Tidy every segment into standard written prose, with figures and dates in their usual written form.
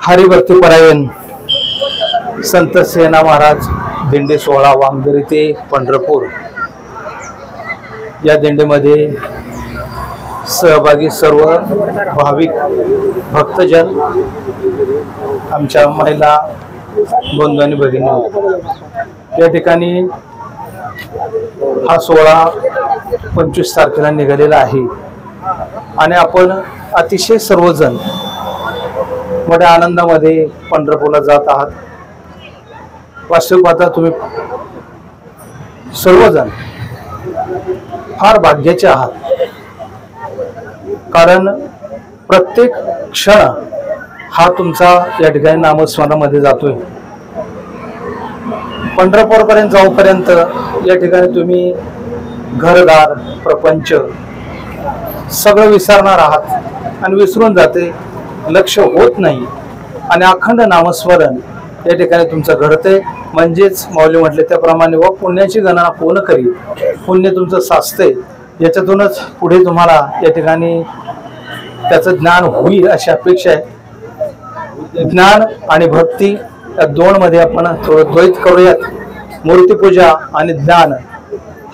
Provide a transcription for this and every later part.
हरिभक्ती परायण संत सेना महाराज दिंडी 16 वामदरी ते पंढरपूर या दिंडीमध्ये सहभागी सर्व भाविक भक्तजन, आमच्या महिला बंधू आणि भगिनी, या ठिकाणी हा सोहळा 25 तारखेला निघालेला आहे आणि आपण अतिशय सर्वजण मोठ्या आनंदामध्ये पंढरपूरला जात आहात. वास्तविक पाहता तुम्ही सर्वजण फार भाग्याचे आहात, कारण प्रत्येक क्षण हा तुमचा या ठिकाणी नामस्मरणामध्ये जातोय. पंढरपूरपर्यंत जाऊपर्यंत या ठिकाणी तुम्ही घरदार प्रपंच सगळं विसरणार आहात आणि विसरून जाते, लक्ष होत नाही आणि अखंड नामस्मरण या ठिकाणी तुमचं घडते. म्हणजेच माऊली म्हटले त्याप्रमाणे व पुण्याची गणना कोण करी, पुण्य तुमचं साचते. याच्यातूनच पुढे तुम्हाला या ठिकाणी त्याचं ज्ञान होईल अशी अपेक्षा आहे. ज्ञान आणि भक्ती या दोन मध्ये आपण थोडं द्वैत करूयात. मूर्तीपूजा आणि ज्ञान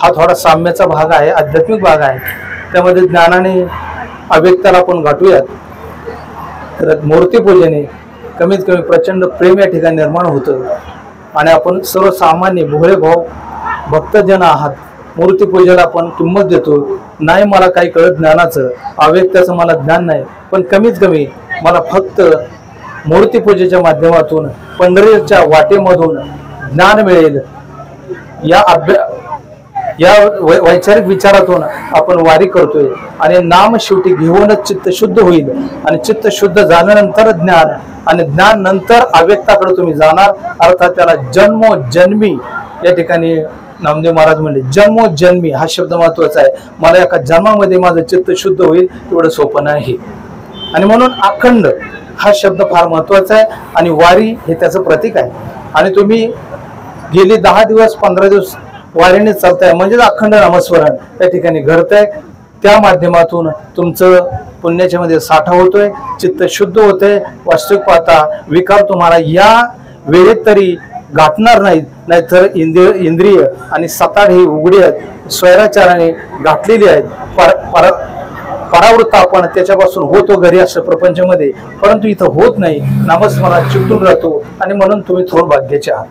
हा थोडा साम्याचा भाग आहे, आध्यात्मिक भाग आहे. त्यामध्ये ज्ञानाने अव्यक्ताला आपण गाठूयात. तर मूर्तीपूजेने कमीत कमी प्रचंड प्रेम या ठिकाणी निर्माण होतं आणि आपण सर्वसामान्य भोळे भाऊ भक्तजन आहात. मूर्तीपूजेला आपण किंमत देतो. नाही मला काही कळत ज्ञानाचं, अव्यक्ताचं मला ज्ञान नाही, पण कमीत कमी मला फक्त मूर्तीपूजेच्या माध्यमातून पंढरीच्या वाटेमधून ज्ञान मिळेल या वैचारिक विचारातून आपण वारी करतोय. आणि नाम शेवटी घेऊनच चित्त शुद्ध होईल आणि चित्त शुद्ध झाल्यानंतर ज्ञान आणि ज्ञान नंतर अव्यक्ताकडे तुम्ही जाणार. अर्थात त्याला जन्मोजन्मी या ठिकाणी नामदेव महाराज म्हणले जन्मोजन्मी हा शब्द महत्वाचा आहे. मला एका जन्मामध्ये माझं चित्त शुद्ध होईल एवढं सोपं नाही आणि म्हणून अखंड हा शब्द फार महत्वाचा आहे आणि वारी हे त्याचं प्रतीक आहे. आणि तुम्ही गेली 10 दिवस 15 दिवस वारीने चालताय म्हणजेच अखंड नामस्मरण त्या ठिकाणी घडतंय. त्या माध्यमातून तुमचं पुण्याच्या मध्ये साठा होतोय, चित्त शुद्ध होतंय. वास्तविक पाहता विकार तुम्हाला या वेळेत तरी गाठणार नाहीत, नाहीतर इंद्रिय आणि सताड ही उघडी आहेत, स्वैराचाराने गाठलेली आहेत. परावृत्त आपण त्याच्यापासून होतो घरी असं प्रपंचामध्ये, परंतु इथं होत नाही. नामस्मरणात चिकटून राहतो आणि म्हणून तुम्ही थोडं भाग्याचे आहात.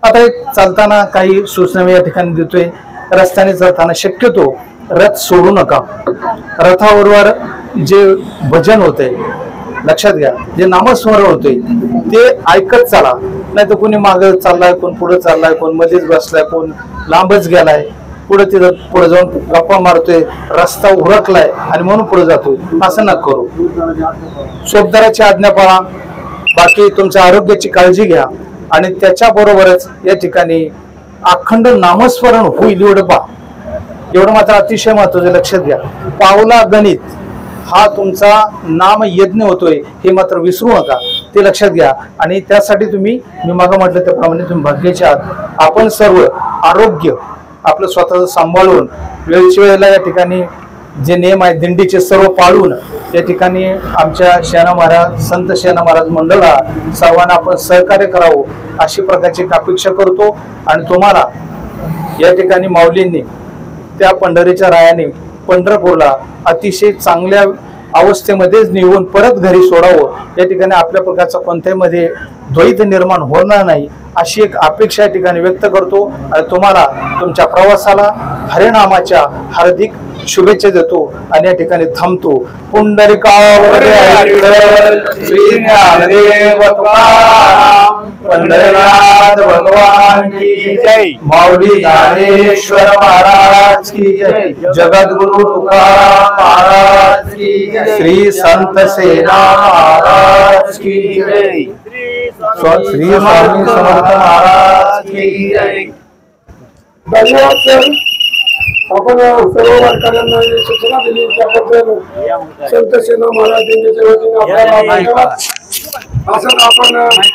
आता एक चालताना काही सूचना मी या ठिकाणी देतोय. रस्त्याने चालताना शक्यतो रथ सोडू नका. रथाबरोबर जे भजन होते लक्षात घ्या, जे नामस्मरण होते ते ऐकत चाला. नाही तर कोणी मागे चाललाय, कोण पुढे चाललाय, कोण मध्येच बसलाय, कोण लांबच गेलाय, पुढे तिथं पुढे जाऊन गप्पा मारतोय, रस्ता उरकलाय आणि म्हणून पुढे जातोय. असं नका करू. सोबदाराची आज्ञा पाळा. बाकी तुमच्या आरोग्याची काळजी घ्या आणि त्याच्याबरोबरच या ठिकाणी अखंड नामस्मरण होईल एवढं पहा. एवढं मात्र अतिशय महत्वाचं लक्षात घ्या. पावला गणित हा तुमचा नाम यज्ञ होतोय हे मात्र विसरू नका, ते लक्षात घ्या. आणि त्यासाठी तुम्ही मी मागं म्हटलं त्याप्रमाणे तुम्ही भाग्याचे आहात. आपण सर्व आरोग्य आपलं स्वतःचं सांभाळून वेळच्या वेळेला या ठिकाणी जे नियम आहेत दिंडीचे सर्व पाळून या ठिकाणी आमच्या सेना महाराज संत सेना महाराज मंडळाला सर्वांना आपण सहकार्य करावं अशी प्रकारची अपेक्षा करतो. आणि तुम्हाला या ठिकाणी माऊलींनी त्या पंढरीच्या रायाने पंढरपूरला अतिशय चांगल्या अवस्थेमध्येच निघून परत घरी सोडावं. या ठिकाणी आपल्या प्रकारचा कोणत्याही मध्ये द्वैत निर्माण होणार नाही अशी एक अपेक्षा या ठिकाणी व्यक्त करतो. आणि तुम्हाला तुमच्या प्रवासाला हरिनामाच्या हार्दिक शुभेच्छा देतो आणि या ठिकाणी थांबतो. पुंडलिकावरती पंढरीनाथ भगवान की जय. माऊली ज्ञानेश्वर महाराज की जय. जगद्गुरु तुकाराम महाराज की जय. श्री संत सेना महाराज की जय. श्री स्वामी समर्थ महाराज की जय. धन्यवाद सर. आपण सर्व वारकऱ्यांना सूचना दिली त्याबद्दल संत सेना महाराज यांच्या वतीने आपल्याला धन्यवाद. असं आपण